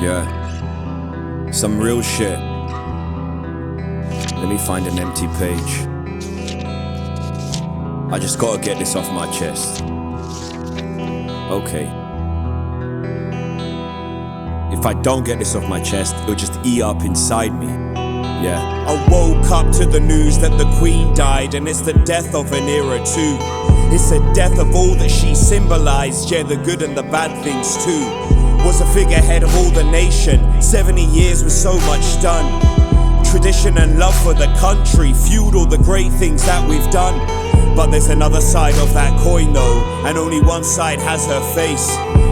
Yeah, some real shit. Let me find an empty page. I just gotta get this off my chest. Okay. If I don't get this off my chest, it'll just eat up inside me. Yeah. I woke up to the news that the Queen died, and it's the death of an era too. It's the death of all that she symbolized, yeah, the good and the bad things too. Was a figurehead of all the nation, 70 years with so much done. Tradition and love for the country fueled all the great things that we've done. But there's another side of that coin though, and only one side has her face.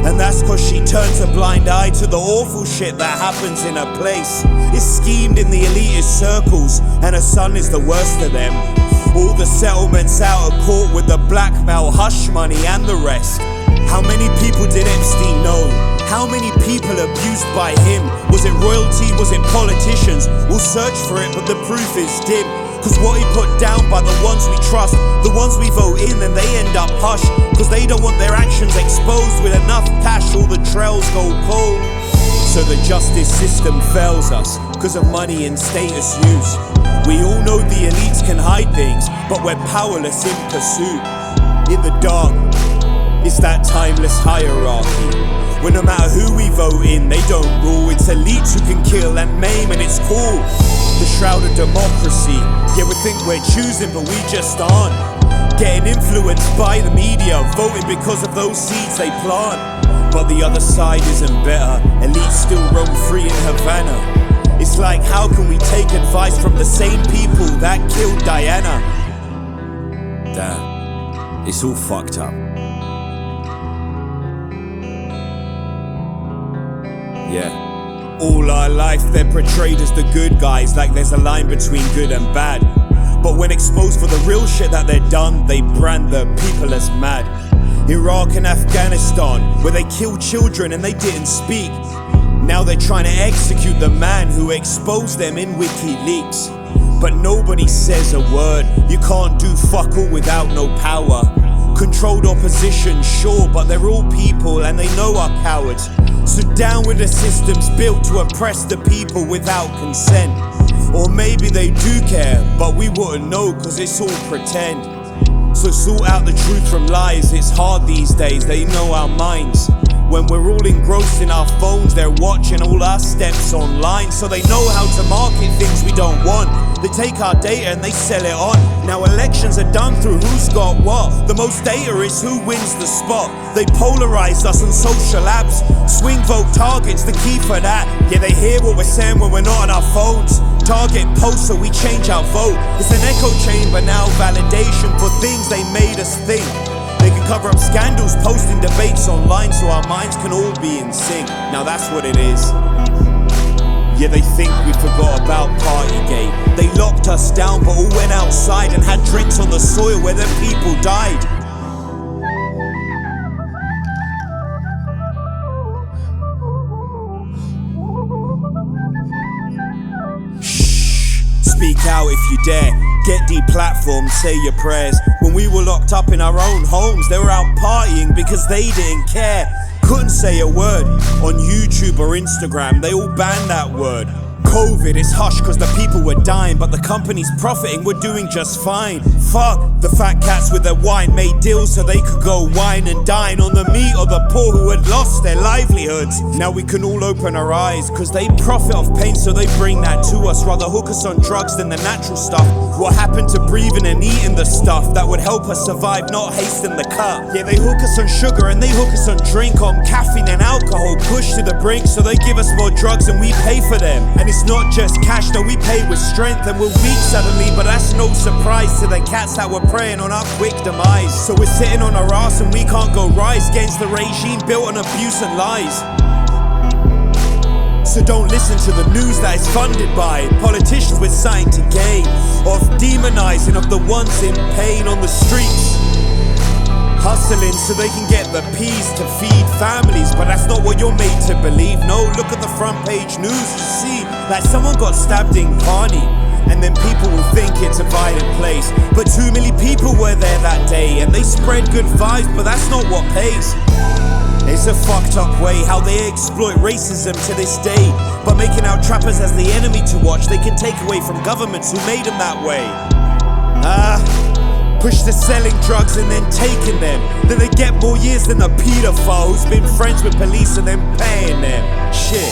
And that's cause she turns a blind eye to the awful shit that happens in her place. It's schemed in the elitist circles, and her son is the worst of them. All the settlements out of court with the blackmail, hush money and the rest. How many people did Epstein know? How many people abused by him? Was it royalty? Was it politicians? We'll search for it, but the proof is dim. Cause what he put down by the ones we trust, the ones we vote in, then they end up hush. Cause they don't want their actions exposed. With enough cash, all the trails go cold. So the justice system fails us cause of money and status use. We all know the elites can hide things, but we're powerless in pursuit. In the dark, it's that timeless hierarchy, where no matter who we vote in, they don't rule. It's elites who can kill and maim, and it's cool. The shroud of democracy, yeah, we think we're choosing, but we just aren't. Getting influenced by the media, voting because of those seeds they plant. But the other side isn't better, elites still roam free in Havana. It's like, how can we take advice from the same people that killed Diana? Damn, it's all fucked up. Yeah. All our life they're portrayed as the good guys, like there's a line between good and bad. But when exposed for the real shit that they've done, they brand the people as mad. Iraq and Afghanistan, where they killed children and they didn't speak. Now they're trying to execute the man who exposed them in WikiLeaks. But nobody says a word. You can't do fuck all without no power. Controlled opposition, sure, but they're all people and they know are cowards. So down with the systems built to oppress the people without consent. Or maybe they do care, but we wouldn't know cause it's all pretend. So sort out the truth from lies, it's hard these days, they know our minds. When we're all engrossed in our phones, they're watching all our steps online. So they know how to market things we don't want. They take our data and they sell it on. Now elections are done through who's got what. The most data is who wins the spot. They polarized us on social apps. Swing vote targets, the key for that. Yeah, they hear what we're saying when we're not on our phones. Target posts so we change our vote. It's an echo chamber now, validation for things they made us think. They can cover up scandals, posting debates online so our minds can all be in sync. Now that's what it is. Yeah, they think we forgot about Partygate. They locked us down but all went outside and had drinks on the soil where their people died. Shh, speak out if you dare. Get deplatformed, say your prayers. When we were locked up in our own homes, they were out partying because they didn't care. Couldn't say a word on YouTube or Instagram, they all banned that word. COVID is hush cause the people were dying, but the companies profiting were doing just fine. Fuck, the fat cats with their wine made deals so they could go wine and dine on the meat of the poor who had lost their livelihoods. Now we can all open our eyes cause they profit off pain, so they bring that to us. Rather hook us on drugs than the natural stuff. What happened to breathing and eating the stuff that would help us survive, not hasten the cut? Yeah, they hook us on sugar and they hook us on drink, on caffeine and alcohol, pushed to the brink, so they give us more drugs and we pay for them. And it's not just cash, no, we pay with strength, and we're weak suddenly, but that's no surprise to the cats that were preying on our quick demise. So we're sitting on our ass and we can't go rise against the regime built on abuse and lies. So don't listen to the news that is funded by politicians with something to gain, of demonizing of the ones in pain on the streets. Hustling so they can get the peas to feed families, but that's not what you're made to believe. No, look at the front page news, you see, like someone got stabbed in Carney, and then people will think it's a violent place. But 2 million people were there that day, and they spread good vibes, but that's not what pays. It's It's a fucked up way how they exploit racism to this day. By making out trappers as the enemy to watch, they can take away from governments who made them that way. Push to selling drugs and then taking them. Then they get more years than a pedophile who's been friends with police and then paying them. Shit.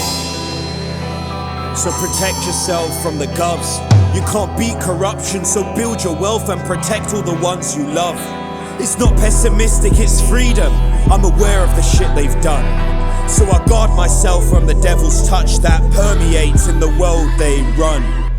So protect yourself from the govs. You can't beat corruption, so build your wealth and protect all the ones you love. It's not pessimistic, it's freedom. I'm aware of the shit they've done, so I guard myself from the devil's touch that permeates in the world they run.